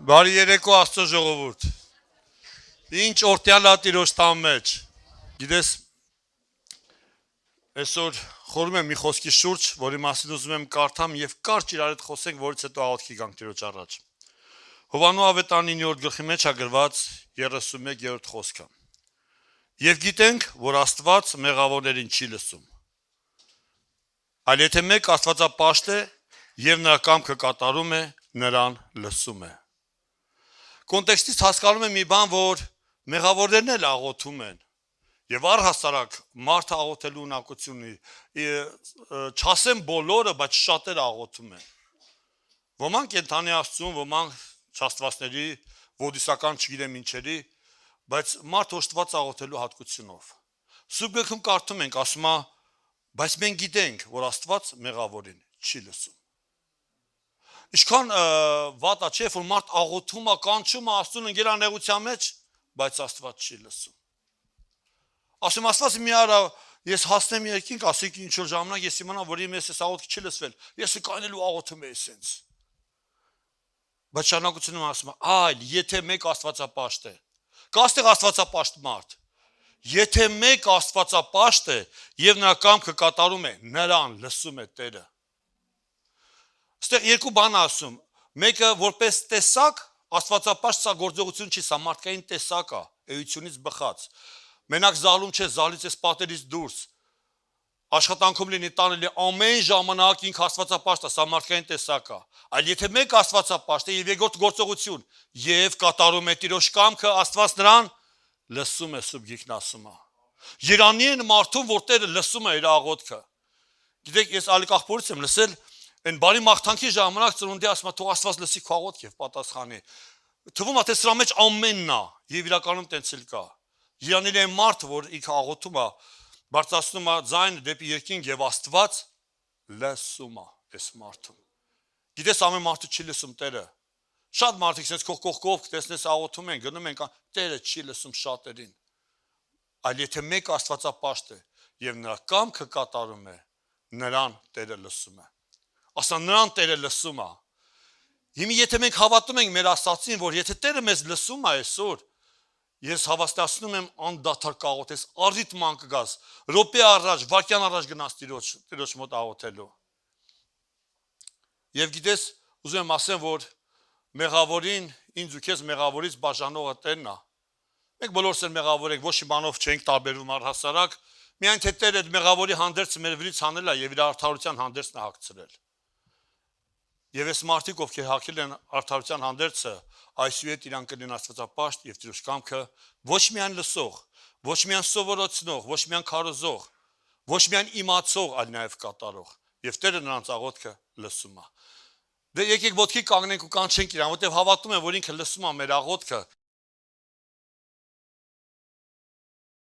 Բարի երեկո Աստծո ժողովուրդ։ Ինչ օրտյալ ատիրոջ տան մեջ։ Գիտես, այսօր խորում եմ մի խոսքի շուրջ, որի մասին ուզում եմ կարդամ եւ կարճ իրար հետ խոսենք, որից հետո աղոթքի գանք Տիրոջ առաջ։ Հովանու ավետարանի 9-րդ գլխի մեջ է գրված 31-րդ խոսքը։ Եվ գիտենք, որ Աստված մեղավորներին չի լսում։ Այլ եթե մեկ Աստվածապաշտ է եւ նրա կամքը կատարում է, նրան լսում է։ Կոնտեքստից հասկանում եմ մի բան, որ մեղավորներն էլ աղոթում են։ Եվ առհասարակ մարդը աղոթելու ունակություն ունի, չասեմ բոլորը, բայց շատերը աղոթում են։ Ոմանք կենթանի Աստծուն, ոմանք չաստվածների, ոդիսական չգիտեմ ինչերի, բայց մարդ օժտված աղոթելու հատկությունով։ Սուրբ գրքում կարդում ենք, ասում է, բայց մենք գիտենք, որ Աստված մեղավորին չի լսում։ Ինչքան վատ է, չէ՞, որ մարդ աղոթում է, կանչում է Աստծուն ընկերանեղության մեջ, բայց Աստված չի լսում։ Ասում Աստված մի արա, ես հասնեմ երկինք, ասեք ինչ որ ժամանակ ես իմանամ, որ իմ ես աղոթքը չի լսվել, ես կանելու աղոթում եմ այսպես։ Բայց շարունակությունում ասում է, այլ եթե մեկ Աստվածապաշտ է, կա այստեղ Աստվածապաշտ մարդ, եթե մեկ Աստվածապաշտ է եւ նրա կամքը կատարում է, նրան լսում է Տերը։ Այստեղ երկու բան ասում, մեկը որպես տեսակ, Աստվածապաշտ սա գործողություն չի, սա մարդկային տեսակ է, էությունից բխած։ Մենակ զալում չէ, զալից էս պատերից դուրս։ Աշխատանքում լինի տանելի ամեն ժամանակ ինք Աստվածապաշտ է, սա մարդկային տեսակ է։ Այլ եթե մեկ Աստվածապաշտ է եւ երկրորդ գործողություն եւ կատարում է Տիրոջ կամքը, Աստված նրան լսում է, Սուրբ Գիրքն ասում է։ Երանի են մարդուն, որ Տերը լսում է իր աղոթքը։ Գիտեք, ես ալիքախորից եմ լսել, այն բարի մաղթանքի ժամանակ ծնունդի ասում է, թող Աստված լսի քո աղոթքը եւ պատասխանի։ Թվում է թե սրա մեջ ամենն է եւ իրականում տենց էլ կա։ Երանելի է մարդ, որ ինքը աղոթում է, բարձրացնում է ձայնը դեպի երկինք եւ Աստված լսում է այս մարդուն։ Գիտես, ամեն մարդը չի լսում Տերը։ Շատ մարդիկ sense կողքով տեսնես աղոթում են, գնում են, Տերը չի լսում շատերին։ Այլ եթե մեկ Աստվածապաշտ է եւ նրա կամքը կատարում է, նրան Տերը լսում է։ Ասա նրան Տերը լսում է։ Հիմա եթե մենք հավատում ենք մեր Աստծին, որ եթե Տերը մեզ լսում է այսօր, ես հավաստիացնում եմ անդադար կաղոթես, առիթման կգաս, րոպե առաջ, վայրկյան առաջ գնաս Տիրոջ մոտ աղոթելու։ Եվ գիտես, ուզում եմ ասեմ, որ մեղավորին, ինձ ու քեզ մեղավորից բաժանողը Տերն է։ Մենք բոլորս էլ մեղավոր ենք, ոչ մի բանով չենք տարբերվում առհասարակ, միայն թե Տերը այդ մեղավորի հանդերձը մեր վրից հանել է եւ իր արդարության հանդերձն է հագցրել։ Եվ այս մարդիկ, ովքեր հագել են արդարության հանդերձը, այսուհետ իրան կլինեն Աստվածապաշտ եւ Տիրոջ կամքը ոչ միայն լսող, ոչ միայն սովորեցնող, ոչ միայն քարոզող, ոչ միայն իմացող, այլ նաեւ կատարող։ Եվ Տերը նրանց աղոթքը լսում է։ Դե եկեք ոտքի կանգնենք ու կանչենք իրան, որտեղ հավատում եմ, որ ինքը լսում է մեր աղոթքը